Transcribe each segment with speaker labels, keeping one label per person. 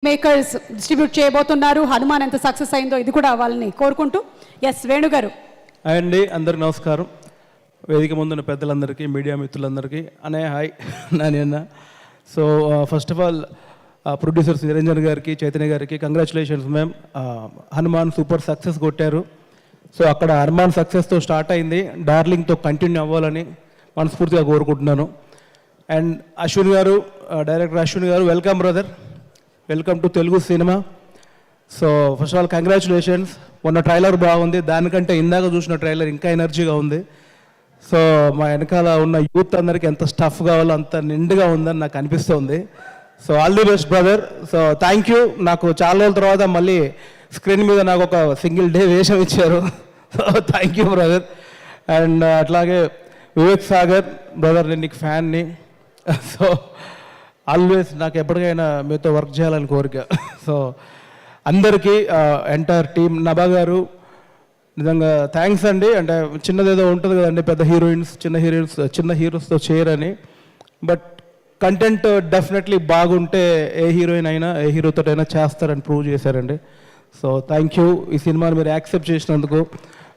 Speaker 1: Makers distribute చేయబోతున్నారు. హనుమాన్ ఎంత success అయిందో ఇది కూడా వాళ్ళని కోరుకుంటూ. ఎస్ వేణుగారు.
Speaker 2: అండి అందరికి నమస్కారం. వేదిక ముందున్న పెద్దలందరికీ, మీడియా మిత్రులందరికీ అనే హాయ్ నాన్న. So first of all producers Niranjan గారికి, చైతన్య గారికి congratulations ma'am. Hanuman super success కొట్టారు. సో అక్కడ హనుమాన్ సక్సెస్తో స్టార్ట్ అయింది, డార్లింగ్తో కంటిన్యూ అవ్వాలని మనస్ఫూర్తిగా కోరుకుంటున్నాను. అండ్ అశ్విన్ గారు, డైరెక్టర్ అశ్విన్ గారు, welcome brother, welcome to Telugu cinema. So first of all congratulations. మొన్న ట్రైలర్ బాగుంది, దానికంటే ఇందాక చూసిన ట్రైలర్ ఇంకా ఎనర్జీగా ఉంది. సో మా వెనకాల ఉన్న యూత్ అందరికీ ఎంత స్టఫ్ కావాలో అంత నిండుగా ఉందని నాకు అనిపిస్తుంది. So all the best brother. So thank you. నాకు చాలా రోజుల తర్వాత మళ్ళీ స్క్రీన్ మీద నాకు ఒక సింగిల్ డే వేషం ఇచ్చారు. So thank you brother. And అట్లాగే వివేక్ సాగర్ బ్రదర్, నేను నీకు ఫ్యాన్ని. సో ఆల్వేస్ నాకు ఎప్పటికైనా మీతో వర్క్ చేయాలని కోరిక. సో అందరికీ ఎంటైర్ టీమ్, నభా గారు నిజంగా థ్యాంక్స్ అండి. అంటే చిన్నదేదో ఉంటుంది కదండి, పెద్ద హీరోయిన్స్ చిన్న హీరోస్తో చేయరని. బట్ కంటెంట్ డెఫినెట్లీ బాగుంటే ఏ హీరోయిన్ అయినా ఏ హీరోతో అయినా చేస్తారని ప్రూవ్ చేశారండి. సో థ్యాంక్ యూ ఈ సినిమాని మీరు యాక్సెప్ట్ చేసినందుకు.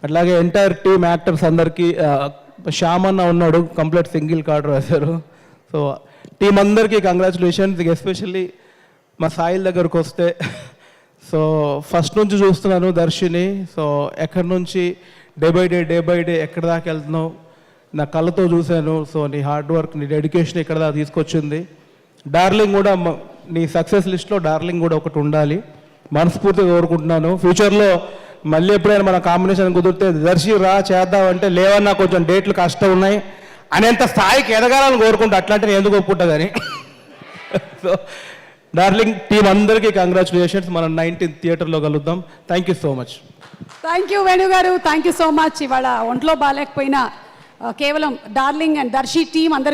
Speaker 2: అట్లాగే ఎంటైర్ టీమ్ యాక్టర్స్ అందరికీ, శ్యామ్ అన్న ఉన్నాడు, కంప్లీట్ సింగిల్ కార్డ్ రాశారు. సో టీం అందరికీ కంగ్రాచులేషన్స్. ఎస్పెషల్లీ మా సాయిల్ దగ్గరకు వస్తే, సో ఫస్ట్ నుంచి చూస్తున్నాను దర్శిని. సో ఎక్కడి నుంచి డే బై డే ఎక్కడి దాకా వెళ్తున్నావు నా కళ్ళతో చూశాను. సో నీ హార్డ్ వర్క్, నీ డెడికేషన్ ఇక్కడ దాకా తీసుకొచ్చింది. డార్లింగ్ కూడా, నీ సక్సెస్ లిస్ట్లో డార్లింగ్ కూడా ఒకటి ఉండాలి మనస్ఫూర్తిగా కోరుకుంటున్నాను. ఫ్యూచర్లో మళ్ళీ ఎప్పుడైనా మన కాంబినేషన్ కుదిరితే దర్శి రా చేద్దామంటే, లేవన్నా కొంచెం డేట్లు కష్టం ఉన్నాయి అనేంత స్థాయికి ఎదగాలని కోరుకుంటా. అట్లాంటి నేను ఎందుకు ఒప్పుకుంటా కానీ. సో డార్లింగ్ టీం అందరికీ కంగ్రాచులేషన్స్. మనం 19th థియేటర్లో కలుద్దాం. Thank you so much.
Speaker 1: Thank you Venu గారు, థ్యాంక్ యూ సో మచ్. ఇవాళ ఒంట్లో బాగాలేకపోయినా కేవలం డార్లింగ్ అండ్ దర్శి టీం అందరికీ